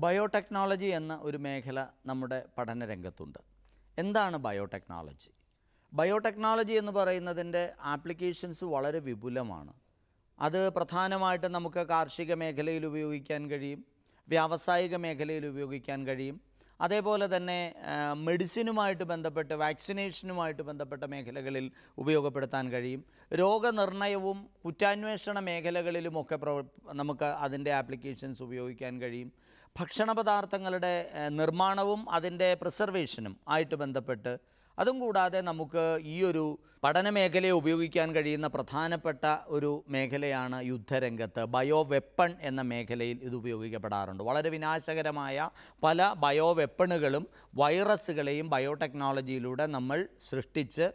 Biotechnology എന്ന ഒരു മേഖല നമ്മുടെ പഠന രംഗത്തുണ്ട്. എന്താണ് ബയോടെക്നോളജി? ബയോടെക്നോളജി എന്ന് പറയുന്നതിൻ്റെ ആപ്ലിക്കേഷൻസ് വളരെ വിപുലമാണ്. അത് പ്രധാനമായിട്ടും നമുക്ക് കാർഷിക മേഖലയിൽ ഉപയോഗിക്കാൻ കഴിയും, വ്യാവസായിക മേഖലയിൽ ഉപയോഗിക്കാൻ കഴിയും, അതേപോലെ തന്നെ മെഡിസിനുമായിട്ട് ബന്ധപ്പെട്ട് വാക്സിനേഷനുമായിട്ട് ബന്ധപ്പെട്ട മേഖലകളിൽ ഉപയോഗപ്പെടുത്താൻ കഴിയും. രോഗനിർണയവും കുറ്റാന്വേഷണ മേഖലകളിലുമൊക്കെ നമുക്ക് അതിൻ്റെ ആപ്ലിക്കേഷൻസ് ഉപയോഗിക്കാൻ കഴിയും. ഭക്ഷണ പദാർത്ഥങ്ങളുടെ നിർമ്മാണവും അതിൻ്റെ പ്രിസർവേഷനും ആയിട്ട് ബന്ധപ്പെട്ട്, അതും കൂടാതെ നമുക്ക് ഈ ഒരു പഠന മേഖലയെ ഉപയോഗിക്കാൻ കഴിയുന്ന പ്രധാനപ്പെട്ട ഒരു മേഖലയാണ് യുദ്ധരംഗത്ത്. ബയോ വെപ്പൺ എന്ന മേഖലയിൽ ഇത് ഉപയോഗിക്കപ്പെടാറുണ്ട്. വളരെ വിനാശകരമായ പല ബയോ വെപ്പണുകളും വൈറസുകളെയും ബയോടെക്നോളജിയിലൂടെ നമ്മൾ സൃഷ്ടിച്ച്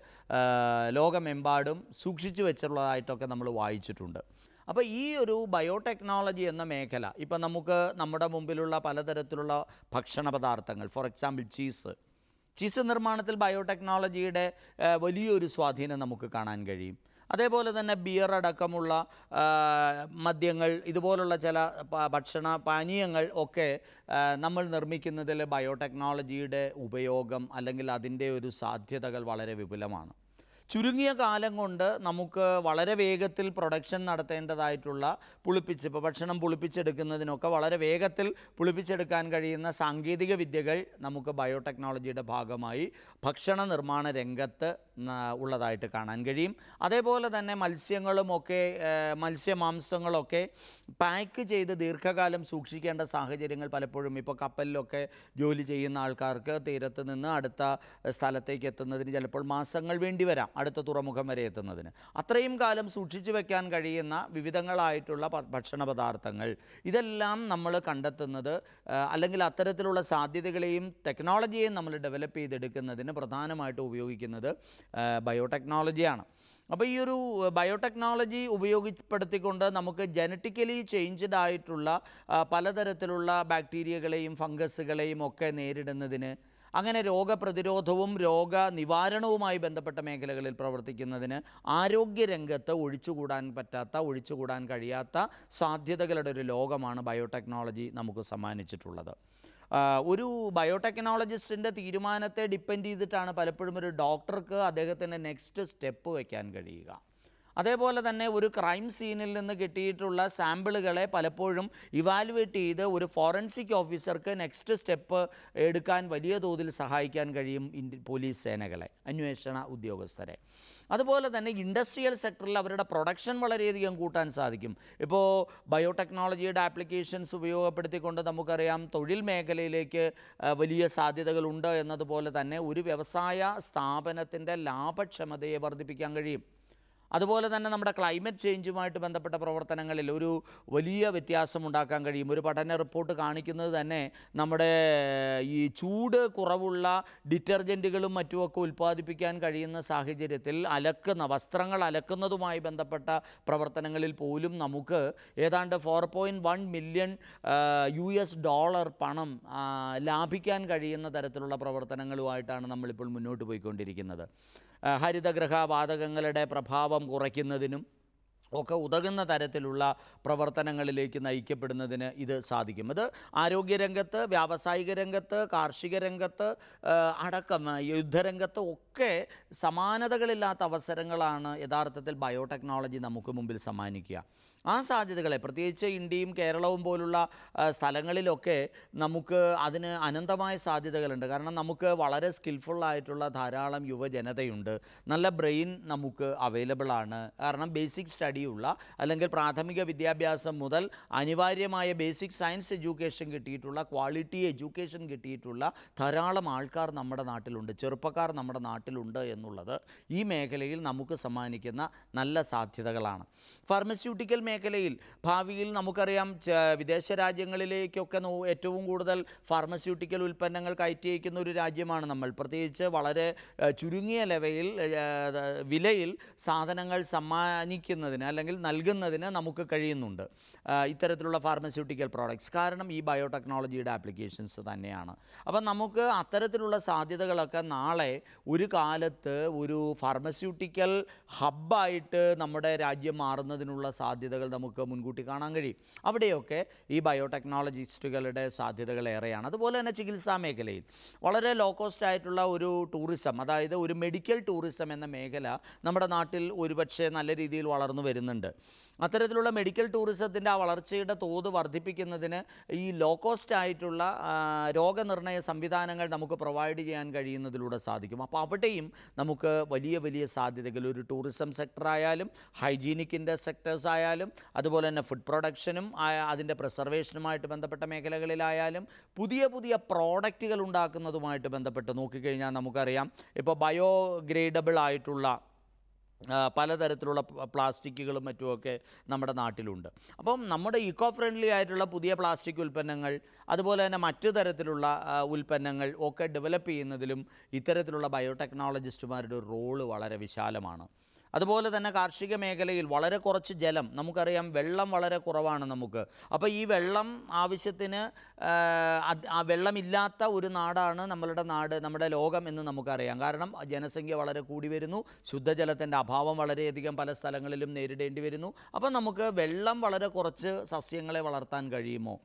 ലോകമെമ്പാടും സൂക്ഷിച്ചു വെച്ചിട്ടുള്ളതായിട്ടൊക്കെ നമ്മൾ വായിച്ചിട്ടുണ്ട്. അപ്പോൾ ഈ ഒരു ബയോടെക്നോളജി എന്ന മേഖല ഇപ്പം നമുക്ക് നമ്മുടെ മുമ്പിലുള്ള പലതരത്തിലുള്ള ഭക്ഷണ പദാർത്ഥങ്ങൾ, ഫോർ എക്സാമ്പിൾ ചീസ് നിർമ്മാണത്തിൽ ബയോടെക്നോളജിയുടെ വലിയൊരു സ്വാധീനം നമുക്ക് കാണാൻ കഴിയും. അതേപോലെ തന്നെ ബിയർ അടക്കമുള്ള മദ്യങ്ങൾ, ഇതുപോലുള്ള ചില ഭക്ഷണ പാനീയങ്ങൾ ഒക്കെ നമ്മൾ നിർമ്മിക്കുന്നതിൽ ബയോടെക്നോളജിയുടെ ഉപയോഗം അല്ലെങ്കിൽ അതിൻ്റെ ഒരു സാധ്യതകൾ വളരെ വിപുലമാണ്. ചുരുങ്ങിയ കാലം കൊണ്ട് നമുക്ക് വളരെ വേഗത്തിൽ പ്രൊഡക്ഷൻ നടത്തേണ്ടതായിട്ടുള്ള ഇപ്പോൾ ഭക്ഷണം പുളിപ്പിച്ചെടുക്കുന്നതിനൊക്കെ വളരെ വേഗത്തിൽ പുളിപ്പിച്ചെടുക്കാൻ കഴിയുന്ന സാങ്കേതിക വിദ്യകൾ നമുക്ക് ബയോടെക്നോളജിയുടെ ഭാഗമായി ഭക്ഷണ നിർമ്മാണ രംഗത്ത് ഉള്ളതായിട്ട് കാണാൻ കഴിയും. അതേപോലെ തന്നെ മത്സ്യമാംസങ്ങളൊക്കെ പാക്ക് ചെയ്ത് ദീർഘകാലം സൂക്ഷിക്കേണ്ട സാഹചര്യങ്ങൾ പലപ്പോഴും ഇപ്പോൾ കപ്പലിലൊക്കെ ജോലി ചെയ്യുന്ന ആൾക്കാർക്ക് തീരത്ത് നിന്ന് അടുത്ത സ്ഥലത്തേക്ക് എത്തുന്നതിന് ചിലപ്പോൾ മാസങ്ങൾ വേണ്ടി വരാം, അടുത്ത തുറമുഖം വരെ എത്തുന്നതിന്. അത്രയും കാലം സൂക്ഷിച്ചു വെക്കാൻ കഴിയുന്ന വിവിധങ്ങളായിട്ടുള്ള ഭക്ഷണ പദാർത്ഥങ്ങൾ, ഇതെല്ലാം നമ്മൾ കണ്ടെത്തുന്നത് അല്ലെങ്കിൽ അത്തരത്തിലുള്ള സാധ്യതകളെയും ടെക്നോളജിയെയും നമ്മൾ ഡെവലപ്പ് ചെയ്തെടുക്കുന്നതിന് പ്രധാനമായിട്ടും ഉപയോഗിക്കുന്നത് ബയോടെക്നോളജിയാണ്. അപ്പോൾ ഈ ഒരു ബയോടെക്നോളജി ഉപയോഗപ്പെടുത്തിക്കൊണ്ട് നമുക്ക് ജനറ്റിക്കലി ചേഞ്ച്ഡ് ആയിട്ടുള്ള പലതരത്തിലുള്ള ബാക്ടീരിയകളെയും ഫംഗസുകളെയും ഒക്കെ നേരിടുന്നതിന്, അങ്ങനെ രോഗപ്രതിരോധവും രോഗനിവാരണവുമായി ബന്ധപ്പെട്ട മേഖലകളിൽ പ്രവർത്തിക്കുന്നതിന് ആരോഗ്യരംഗത്ത് ഒഴിച്ചുകൂടാൻ കഴിയാത്ത സാധ്യതകളുടെ ഒരു ലോകമാണ് ബയോടെക്നോളജി നമുക്ക് സമ്മാനിച്ചിട്ടുള്ളത്. ഒരു ബയോടെക്നോളജിസ്റ്റിൻ്റെ തീരുമാനത്തെ ഡിപ്പെൻഡ് ചെയ്തിട്ടാണ് പലപ്പോഴും ഒരു ഡോക്ടർക്ക് അദ്ദേഹത്തിൻ്റെ നെക്സ്റ്റ് സ്റ്റെപ്പ് വയ്ക്കാൻ കഴിയുക. അതേപോലെ തന്നെ ഒരു ക്രൈം സീനിൽ നിന്ന് കിട്ടിയിട്ടുള്ള സാമ്പിളുകളെ പലപ്പോഴും ഇവാലുവേറ്റ് ചെയ്ത് ഒരു ഫോറൻസിക് ഓഫീസർക്ക് നെക്സ്റ്റ് സ്റ്റെപ്പ് എടുക്കാൻ വലിയ തോതിൽ സഹായിക്കാൻ കഴിയും പോലീസ് സേനകളെ, അന്വേഷണ ഉദ്യോഗസ്ഥരെ. അതുപോലെ തന്നെ ഇൻഡസ്ട്രിയൽ സെക്ടറിൽ അവരുടെ പ്രൊഡക്ഷൻ വളരെയധികം കൂട്ടാൻ സാധിക്കും. ഇപ്പോൾ ബയോടെക്നോളജിയുടെ ആപ്ലിക്കേഷൻസ് ഉപയോഗപ്പെടുത്തിക്കൊണ്ട് നമുക്കറിയാം തൊഴിൽ മേഖലയിലേക്ക് വലിയ സാധ്യതകളുണ്ട് എന്നതുപോലെ തന്നെ ഒരു വ്യവസായ സ്ഥാപനത്തിൻ്റെ ലാഭക്ഷമതയെ വർദ്ധിപ്പിക്കാൻ കഴിയും. അതുപോലെ തന്നെ നമ്മുടെ ക്ലൈമറ്റ് ചേഞ്ചുമായിട്ട് ബന്ധപ്പെട്ട പ്രവർത്തനങ്ങളിൽ ഒരു വലിയ വ്യത്യാസമുണ്ടാക്കാൻ കഴിയും. ഒരു പഠന റിപ്പോർട്ട് കാണിക്കുന്നത് തന്നെ നമ്മുടെ ഈ ചൂട് കുറവുള്ള ഡിറ്റർജൻറ്റുകളും മറ്റുമൊക്കെ ഉൽപ്പാദിപ്പിക്കാൻ കഴിയുന്ന സാഹചര്യത്തിൽ വസ്ത്രങ്ങൾ അലക്കുന്നതുമായി ബന്ധപ്പെട്ട പ്രവർത്തനങ്ങളിൽ പോലും നമുക്ക് ഏതാണ്ട് 4.1 മില്യൺ US$ പണം ലാഭിക്കാൻ കഴിയുന്ന തരത്തിലുള്ള പ്രവർത്തനങ്ങളുമായിട്ടാണ് നമ്മളിപ്പോൾ മുന്നോട്ട് പോയിക്കൊണ്ടിരിക്കുന്നത്. ഹരിതഗൃഹ വാതകങ്ങളുടെ പ്രഭാവം കുറയ്ക്കുന്നതിനും ഒക്കെ ഉതകുന്ന തരത്തിലുള്ള പ്രവർത്തനങ്ങളിലേക്ക് നയിക്കപ്പെടുന്നതിന് ഇത് സാധിക്കും. അത് ആരോഗ്യരംഗത്ത്, വ്യാവസായിക രംഗത്ത്, കാർഷിക രംഗത്ത് അടക്കം യുദ്ധരംഗത്ത് ഒക്കെ സമാനതകളില്ലാത്ത അവസരങ്ങളാണ് യഥാർത്ഥത്തിൽ ബയോടെക്നോളജി നമുക്ക് മുമ്പിൽ സമ്മാനിക്കുക. ആ സാധ്യതകളെ പ്രത്യേകിച്ച് ഇന്ത്യയും കേരളവും പോലുള്ള സ്ഥലങ്ങളിലൊക്കെ നമുക്ക് അതിന് അനന്തമായ സാധ്യതകളുണ്ട്. കാരണം നമുക്ക് വളരെ സ്കിൽഫുള്ളായിട്ടുള്ള ധാരാളം യുവജനതയുണ്ട്, നല്ല ബ്രെയിൻ നമുക്ക് അവൈലബിളാണ്. കാരണം ബേസിക് സ്റ്റഡിയുള്ള അല്ലെങ്കിൽ പ്രാഥമിക വിദ്യാഭ്യാസം മുതൽ അനിവാര്യമായ ബേസിക് സയൻസ് എഡ്യൂക്കേഷൻ കിട്ടിയിട്ടുള്ള, ക്വാളിറ്റി എഡ്യൂക്കേഷൻ കിട്ടിയിട്ടുള്ള ധാരാളം ആൾക്കാർ നമ്മുടെ നാട്ടിലുണ്ട്, ചെറുപ്പക്കാർ നമ്മുടെ നാട്ടിലുണ്ട് എന്നുള്ളത് ഈ മേഖലയിൽ നമുക്ക് സമ്മാനിക്കുന്ന നല്ല സാധ്യതകളാണ്. ഫാർമസ്യൂട്ടിക്കൽ മേഖലയിൽ ഭാവിയിൽ നമുക്കറിയാം വിദേശ രാജ്യങ്ങളിലേക്കൊക്കെ ഏറ്റവും കൂടുതൽ ഫാർമസ്യൂട്ടിക്കൽ ഉൽപ്പന്നങ്ങൾ കയറ്റി അയക്കുന്ന ഒരു രാജ്യമാണ് നമ്മൾ. പ്രത്യേകിച്ച് വളരെ ചുരുങ്ങിയ വിലയിൽ സാധനങ്ങൾ സമ്മാനിക്കുന്നതിന് അല്ലെങ്കിൽ നൽകുന്നതിന് നമുക്ക് കഴിയുന്നുണ്ട് ഇത്തരത്തിലുള്ള ഫാർമസ്യൂട്ടിക്കൽ പ്രോഡക്ട്സ്. കാരണം ഈ ബയോടെക്നോളജിയുടെ ആപ്ലിക്കേഷൻസ് തന്നെയാണ്. അപ്പം നമുക്ക് അത്തരത്തിലുള്ള സാധ്യതകളൊക്കെ നാളെ ഒരു കാലത്ത് ഒരു ഫാർമസ്യൂട്ടിക്കൽ ഹബ്ബായിട്ട് നമ്മുടെ രാജ്യം മാറുന്നതിനുള്ള സാധ്യതകൾ നമുക്ക് മുൻകൂട്ടി കാണാൻ കഴിയും. അവിടെയൊക്കെ ഈ ബയോടെക്നോളജിസ്റ്റുകളുടെ സാധ്യതകൾ ഏറെയാണ്. അതുപോലെ തന്നെ ചികിത്സാ മേഖലയിൽ വളരെ ലോ കോസ്റ്റ് ആയിട്ടുള്ള ഒരു ടൂറിസം, അതായത് ഒരു മെഡിക്കൽ ടൂറിസം എന്ന മേഖല നമ്മുടെ നാട്ടിൽ ഒരുപക്ഷെ നല്ല രീതിയിൽ വളർന്നു വരുന്നുണ്ട്. അത്തരത്തിലുള്ള മെഡിക്കൽ ടൂറിസത്തിൻ്റെ ആ വളർച്ചയുടെ തോത് വർദ്ധിപ്പിക്കുന്നതിന് ഈ ലോ കോസ്റ്റ് ആയിട്ടുള്ള രോഗനിർണയ സംവിധാനങ്ങൾ നമുക്ക് പ്രൊവൈഡ് ചെയ്യാൻ കഴിയുന്നതിലൂടെ സാധിക്കും. അപ്പോൾ അവിടെയും നമുക്ക് വലിയ വലിയ സാധ്യതകൾ, ഒരു ടൂറിസം സെക്ടറായാലും ഹൈജീനിക്കിൻ്റെ സെക്ടേഴ്സ് ആയാലും അതുപോലെ തന്നെ ഫുഡ് പ്രൊഡക്ഷനും അതിൻ്റെ പ്രിസർവേഷനുമായിട്ട് ബന്ധപ്പെട്ട മേഖലകളിലായാലും പുതിയ പുതിയ പ്രോഡക്റ്റുകൾ ഉണ്ടാക്കുന്നതുമായിട്ട് ബന്ധപ്പെട്ട് നോക്കിക്കഴിഞ്ഞാൽ നമുക്കറിയാം, ഇപ്പോൾ ബയോഗ്രേഡബിൾ ആയിട്ടുള്ള പലതരത്തിലുള്ള പ്ലാസ്റ്റിക്കുകളും മറ്റുമൊക്കെ നമ്മുടെ നാട്ടിലുണ്ട്. അപ്പം നമ്മുടെ ഈക്കോ ഫ്രണ്ട്ലി ആയിട്ടുള്ള പുതിയ പ്ലാസ്റ്റിക് ഉൽപ്പന്നങ്ങൾ, അതുപോലെ തന്നെ മറ്റു തരത്തിലുള്ള ഉൽപ്പന്നങ്ങൾ ഒക്കെ ഡെവലപ്പ് ചെയ്യുന്നതിലും ഇത്തരത്തിലുള്ള ബയോടെക്നോളജിസ്റ്റുമാരുടെ റോള് വളരെ വിശാലമാണ്. അതുപോലെ തന്നെ കാർഷിക മേഖലയിൽ വളരെ കുറച്ച് ജലം, നമുക്കറിയാം വെള്ളം വളരെ കുറവാണ് നമുക്ക്. അപ്പോൾ ഈ വെള്ളം ആവശ്യത്തിന് വെള്ളമില്ലാത്ത ഒരു നാടാണ് നമ്മളുടെ നാട്, നമ്മുടെ ലോകം എന്ന് നമുക്കറിയാം. കാരണം ജനസംഖ്യ വളരെ കൂടി വരുന്നു, ശുദ്ധജലത്തിൻ്റെ അഭാവം വളരെയധികം പല സ്ഥലങ്ങളിലും നേരിടേണ്ടി വരുന്നു. അപ്പോൾ നമുക്ക് വെള്ളം വളരെ കുറച്ച് സസ്യങ്ങളെ വളർത്താൻ കഴിയുമോ?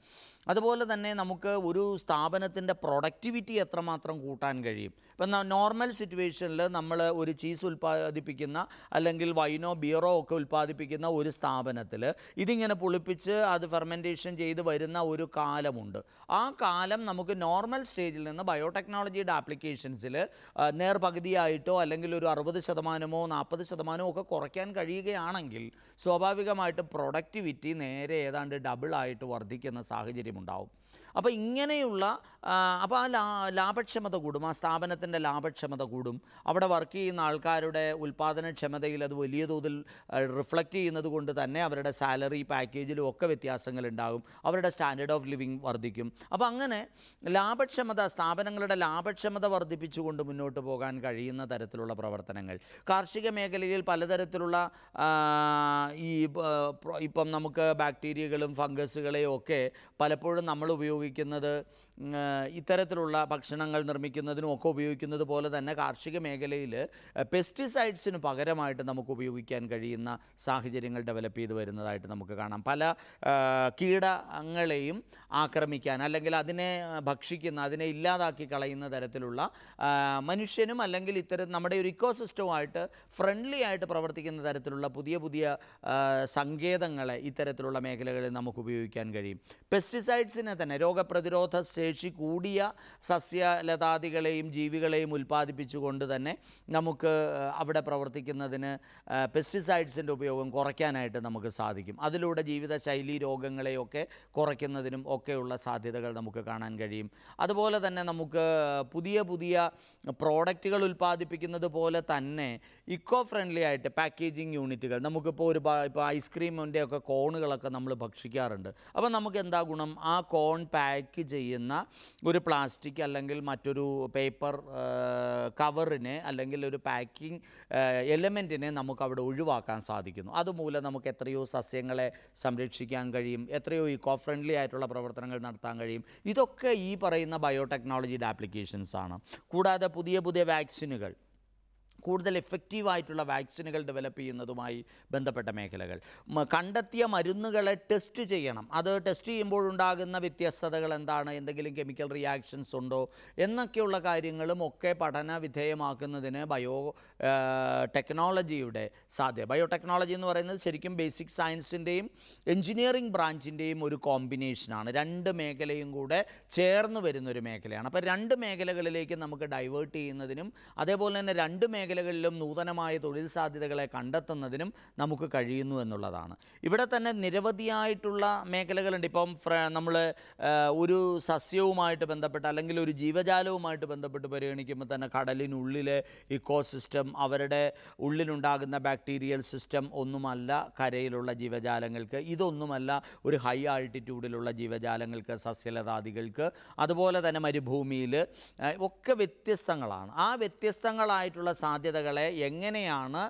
അതുപോലെ തന്നെ നമുക്ക് ഒരു സ്ഥാപനത്തിൻ്റെ പ്രൊഡക്ടിവിറ്റി എത്രമാത്രം കൂട്ടാൻ കഴിയും? ഇപ്പം നോർമൽ സിറ്റുവേഷനിൽ നമ്മൾ ഒരു ചീസ് ഉൽപ്പാദിപ്പിക്കുന്ന അല്ലെങ്കിൽ വൈനോ ബിയറോ ഒക്കെ ഉൽപ്പാദിപ്പിക്കുന്ന ഒരു സ്ഥാപനത്തിൽ ഇതിങ്ങനെ പുളിപ്പിച്ച് അത് ഫെർമെൻറ്റേഷൻ ചെയ്ത് വരുന്ന ഒരു കാലമുണ്ട്. ആ കാലം നമുക്ക് നോർമൽ സ്റ്റേജിൽ നിന്ന് ബയോടെക്നോളജിയുടെ ആപ്ലിക്കേഷൻസിൽ നേർപകുതിയായിട്ടോ അല്ലെങ്കിൽ ഒരു 60% 40% ഒക്കെ കുറയ്ക്കാൻ കഴിയുകയാണെങ്കിൽ സ്വാഭാവികമായിട്ടും പ്രൊഡക്ടിവിറ്റി നേരെ ഏതാണ്ട് ഡബിളായിട്ട് വർദ്ധിക്കുന്ന സാഹചര്യം ഉണ്ടാവും. അപ്പോൾ ഇങ്ങനെയുള്ള അപ്പോൾ ആ ലാഭക്ഷമത കൂടും, ആ സ്ഥാപനത്തിൻ്റെ ലാഭക്ഷമത കൂടും. അവിടെ വർക്ക് ചെയ്യുന്ന ആൾക്കാരുടെ ഉൽപ്പാദനക്ഷമതയിൽ അത് വലിയ തോതിൽ റിഫ്ലക്റ്റ് ചെയ്യുന്നത് കൊണ്ട് തന്നെ അവരുടെ സാലറി പാക്കേജിലും ഒക്കെ വ്യത്യാസങ്ങളുണ്ടാകും, അവരുടെ സ്റ്റാൻഡേർഡ് ഓഫ് ലിവിങ് വർദ്ധിക്കും. അപ്പോൾ അങ്ങനെ ലാഭക്ഷമത, സ്ഥാപനങ്ങളുടെ ലാഭക്ഷമത വർദ്ധിപ്പിച്ചുകൊണ്ട് മുന്നോട്ട് പോകാൻ കഴിയുന്ന തരത്തിലുള്ള പ്രവർത്തനങ്ങൾ കാർഷിക മേഖലയിൽ പലതരത്തിലുള്ള ഇപ്പം നമുക്ക് ബാക്ടീരിയകളും ഫംഗസുകളെയും ഒക്കെ പലപ്പോഴും നമ്മൾ ഉപയോഗിക്കുന്നത് ഇത്തരത്തിലുള്ള ഭക്ഷണങ്ങൾ നിർമ്മിക്കുന്നതിനും ഒക്കെ ഉപയോഗിക്കുന്നത് പോലെ തന്നെ കാർഷിക മേഖലയിൽ പെസ്റ്റിസൈഡ്സിന് പകരമായിട്ട് നമുക്ക് ഉപയോഗിക്കാൻ കഴിയുന്ന സാഹചര്യങ്ങൾ ഡെവലപ്പ് ചെയ്ത് വരുന്നതായിട്ട് നമുക്ക് കാണാം. പല കീടങ്ങളെയും ആക്രമിക്കാൻ അല്ലെങ്കിൽ അതിനെ ഭക്ഷിക്കുന്ന, അതിനെ ഇല്ലാതാക്കി കളയുന്ന തരത്തിലുള്ള മനുഷ്യനും അല്ലെങ്കിൽ ഇത്തരം നമ്മുടെ ഒരു ഇക്കോസിസ്റ്റവുമായിട്ട് ഫ്രണ്ട്ലി ആയിട്ട് പ്രവർത്തിക്കുന്ന തരത്തിലുള്ള പുതിയ പുതിയ സങ്കേതങ്ങളെ ഇത്തരത്തിലുള്ള മേഖലകളിൽ നമുക്ക് ഉപയോഗിക്കാൻ കഴിയും. പെസ്റ്റിസൈഡ്സിനെ തന്നെ രോഗപ്രതിരോധ ശേഷി കൂടിയ സസ്യലതാദികളെയും ജീവികളെയും ഉൽപ്പാദിപ്പിച്ചുകൊണ്ട് തന്നെ നമുക്ക് അവിടെ പ്രവർത്തിക്കുന്നതിന് പെസ്റ്റിസൈഡ്സിൻ്റെ ഉപയോഗം കുറയ്ക്കാനായിട്ട് നമുക്ക് സാധിക്കും. അതിലൂടെ ജീവിതശൈലി രോഗങ്ങളെയൊക്കെ കുറയ്ക്കുന്നതിനും ഒക്കെയുള്ള സാധ്യതകൾ നമുക്ക് കാണാൻ കഴിയും. അതുപോലെ തന്നെ നമുക്ക് പുതിയ പുതിയ പ്രോഡക്റ്റുകൾ ഉൽപ്പാദിപ്പിക്കുന്നത് പോലെ തന്നെ ഇക്കോ ഫ്രണ്ട്ലി ആയിട്ട് പാക്കേജിങ് യൂണിറ്റുകൾ, നമുക്കിപ്പോൾ ഇപ്പോൾ ഐസ്ക്രീമിൻ്റെ ഒക്കെ കോണുകളൊക്കെ നമ്മൾ ഭക്ഷിക്കാറുണ്ട്. അപ്പോൾ നമുക്ക് എന്താ ഗുണം? ആ കോൺ പാക്ക് ചെയ്യുന്ന ഒരു പ്ലാസ്റ്റിക് അല്ലെങ്കിൽ മറ്റൊരു പേപ്പർ കവറിനെ അല്ലെങ്കിൽ ഒരു പാക്കിംഗ് എലമെൻറ്റിനെ നമുക്കവിടെ ഒഴിവാക്കാൻ സാധിക്കുന്നു. അതുമൂലം നമുക്ക് എത്രയോ സസ്യങ്ങളെ സംരക്ഷിക്കാൻ കഴിയും, എത്രയോ ഇക്കോ ഫ്രണ്ട്ലി ആയിട്ടുള്ള പ്രവർത്തനങ്ങൾ നടത്താൻ കഴിയും. ഇതൊക്കെ ഈ പറയുന്ന ബയോടെക്നോളജിയുടെ ആപ്ലിക്കേഷൻസ് ആണ്. കൂടാതെ പുതിയ പുതിയ വാക്സിനുകൾ, കൂടുതൽ എഫക്റ്റീവായിട്ടുള്ള വാക്സിനുകൾ ഡെവലപ്പ് ചെയ്യുന്നതുമായി ബന്ധപ്പെട്ട മേഖലകൾ, കണ്ടെത്തിയ മരുന്നുകളെ ടെസ്റ്റ് ചെയ്യണം, അത് ടെസ്റ്റ് ചെയ്യുമ്പോഴുണ്ടാകുന്ന വ്യത്യസ്തതകൾ എന്താണ്, എന്തെങ്കിലും കെമിക്കൽ റിയാക്ഷൻസ് ഉണ്ടോ എന്നൊക്കെയുള്ള കാര്യങ്ങളും ഒക്കെ പഠന വിധേയമാക്കുന്നതിന് ടെക്നോളജിയുടെ ബയോടെക്നോളജി എന്ന് പറയുന്നത് ശരിക്കും ബേസിക് സയൻസിൻ്റെയും എൻജിനീയറിംഗ് ബ്രാഞ്ചിൻ്റെയും ഒരു കോമ്പിനേഷനാണ്. രണ്ട് മേഖലയും കൂടെ ചേർന്ന് വരുന്നൊരു മേഖലയാണ്. അപ്പോൾ രണ്ട് മേഖലകളിലേക്ക് നമുക്ക് ഡൈവേർട്ട് ചെയ്യുന്നതിനും അതേപോലെ തന്നെ രണ്ട് മേഖലകളിലും നൂതനമായ തൊഴിൽ സാധ്യതകളെ കണ്ടെത്തുന്നതിനും നമുക്ക് കഴിയുന്നു എന്നുള്ളതാണ്. ഇവിടെ തന്നെ നിരവധിയായിട്ടുള്ള മേഖലകളുണ്ട്. ഇപ്പം നമ്മൾ ഒരു സസ്യവുമായിട്ട് ബന്ധപ്പെട്ട് അല്ലെങ്കിൽ ഒരു ജീവജാലവുമായിട്ട് ബന്ധപ്പെട്ട് പരിഗണിക്കുമ്പോൾ തന്നെ കടലിനുള്ളിലെ ഇക്കോസിസ്റ്റം, അവരുടെ ഉള്ളിലുണ്ടാകുന്ന ബാക്ടീരിയൽ സിസ്റ്റം ഒന്നുമല്ല കരയിലുള്ള ജീവജാലങ്ങൾക്ക്, ഇതൊന്നുമല്ല ഒരു ഹൈ ആൾട്ടിറ്റ്യൂഡിലുള്ള ജീവജാലങ്ങൾക്ക്, സസ്യലതാദികൾക്ക്, അതുപോലെ തന്നെ മരുഭൂമിയിൽ ഒക്കെ വ്യത്യസ്തങ്ങളാണ്. ആ വ്യത്യസ്തങ്ങളായിട്ടുള്ള സാധ്യതകളെ എങ്ങനെയാണ്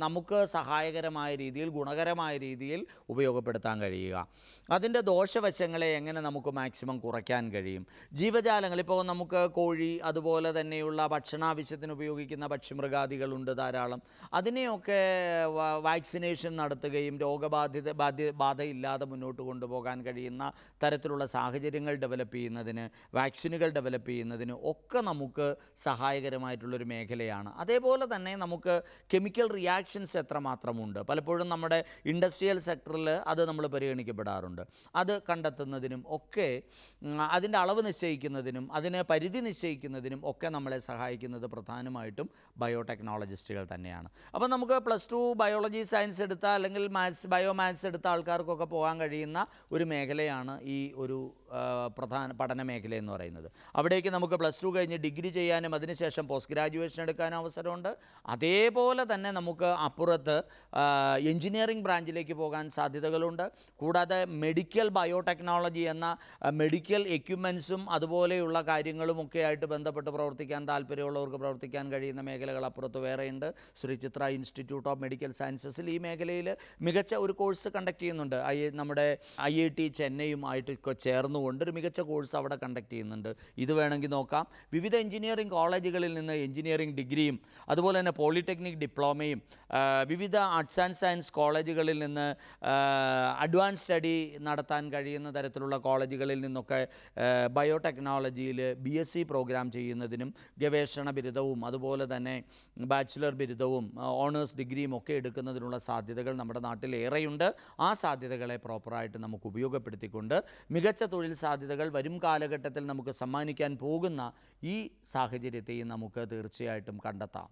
നമുക്ക് സഹായകരമായ രീതിയിൽ, ഗുണകരമായ രീതിയിൽ ഉപയോഗപ്പെടുത്താൻ കഴിയുക, അതിൻ്റെ ദോഷവശങ്ങളെ എങ്ങനെ നമുക്ക് മാക്സിമം കുറയ്ക്കാൻ കഴിയും. ജീവജാലങ്ങൾ, ഇപ്പോൾ നമുക്ക് കോഴി, അതുപോലെ തന്നെയുള്ള ഭക്ഷണാവശ്യത്തിന് ഉപയോഗിക്കുന്ന പക്ഷിമൃഗാദികളുണ്ട് ധാരാളം. അതിനെയൊക്കെ വാക്സിനേഷൻ നടത്തുകയും ബാധയില്ലാതെ മുന്നോട്ട് കൊണ്ടുപോകാൻ കഴിയുന്ന തരത്തിലുള്ള സാഹചര്യങ്ങൾ ഡെവലപ്പ് ചെയ്യുന്നതിന്, വാക്സിനുകൾ ഡെവലപ്പ് ചെയ്യുന്നതിന് ഒക്കെ നമുക്ക് സഹായകരമായിട്ടുള്ളൊരു മേഖലയാണ്. അതേപോലെ തന്നെ നമുക്ക് കെമിക്കൽ റിയാക്ഷൻസ് എത്രമാത്രമുണ്ട്, പലപ്പോഴും നമ്മുടെ ഇൻഡസ്ട്രിയൽ സെക്ടറിൽ അത് നമ്മൾ പരിഗണിക്കപ്പെടാറുണ്ട്. അത് കണ്ടെത്തുന്നതിനും ഒക്കെ, അതിൻ്റെ അളവ് നിശ്ചയിക്കുന്നതിനും അതിന് പരിധി നിശ്ചയിക്കുന്നതിനും ഒക്കെ നമ്മളെ സഹായിക്കുന്നത് പ്രധാനമായിട്ടും ബയോടെക്നോളജിസ്റ്റുകൾ തന്നെയാണ്. അപ്പോൾ നമുക്ക് +2 ബയോളജി സയൻസ് എടുത്ത അല്ലെങ്കിൽ ബയോമാത്സ് എടുത്ത ആൾക്കാർക്കൊക്കെ പോകാൻ കഴിയുന്ന ഒരു മേഖലയാണ് ഈ ഒരു പ്രധാന പഠന മേഖല എന്ന് പറയുന്നത്. അവിടേക്ക് നമുക്ക് +2 കഴിഞ്ഞ് ഡിഗ്രി ചെയ്യാനും അതിനുശേഷം പോസ്റ്റ് ഗ്രാജുവേഷൻ എടുക്കാനും അവസരമുണ്ട്. അതേപോലെ തന്നെ നമുക്ക് അപ്പുറത്ത് എൻജിനീയറിംഗ് ബ്രാഞ്ചിലേക്ക് പോകാൻ സാധ്യതകളുണ്ട്. കൂടാതെ മെഡിക്കൽ ബയോടെക്നോളജി എന്ന മെഡിക്കൽ എക്യുപ്മെൻസും അതുപോലെയുള്ള കാര്യങ്ങളുമൊക്കെ ആയിട്ട് ബന്ധപ്പെട്ട് പ്രവർത്തിക്കാൻ താല്പര്യമുള്ളവർക്ക് പ്രവർത്തിക്കാൻ കഴിയുന്ന മേഖലകൾ അപ്പുറത്ത് വേറെയുണ്ട്. ശ്രീ ചിത്ര ഇൻസ്റ്റിറ്റ്യൂട്ട് ഓഫ് മെഡിക്കൽ സയൻസസിൽ ഈ മേഖലയിൽ മികച്ച ഒരു കോഴ്സ് കണ്ടക്ട് ചെയ്യുന്നുണ്ട്. നമ്മുടെ IIT ചെന്നൈയും ആയിട്ട് ചേർന്നുകൊണ്ട് ഒരു മികച്ച കോഴ്സ് അവിടെ കണ്ടക്ട് ചെയ്യുന്നുണ്ട്. ഇത് വേണമെങ്കിൽ നോക്കാം. വിവിധ എഞ്ചിനീയറിംഗ് കോളേജുകളിൽ നിന്ന് എഞ്ചിനീയറിംഗ് ഡിഗ്രിയും അതുപോലെ തന്നെ പോളിടെക്നിക് ഡിപ്ലോമയും, വിവിധ ആർട്സ് ആൻഡ് സയൻസ് കോളേജുകളിൽ നിന്ന് അഡ്വാൻസ് സ്റ്റഡി നടത്താൻ കഴിയുന്ന തരത്തിലുള്ള കോളേജുകളിൽ നിന്നൊക്കെ ബയോടെക്നോളജിയിൽ BSc പ്രോഗ്രാം ചെയ്യുന്നതിനും ഗവേഷണ ബിരുദവും അതുപോലെ തന്നെ ബാച്ചിലർ ബിരുദവും ഓണേഴ്സ് ഡിഗ്രിയും ഒക്കെ എടുക്കുന്നതിനുള്ള സാധ്യതകൾ നമ്മുടെ നാട്ടിൽ ഏറെയുണ്ട്. ആ സാധ്യതകളെ പ്രോപ്പറായിട്ട് നമുക്ക് ഉപയോഗപ്പെടുത്തിക്കൊണ്ട് മികച്ച തൊഴിൽ സാധ്യതകൾ വരും കാലഘട്ടത്തിൽ നമുക്ക് സമ്മാനിക്കാൻ പോകുന്ന ഈ സാഹചര്യത്തെയും നമുക്ക് തീർച്ചയായിട്ടും കണ്ടെത്താം.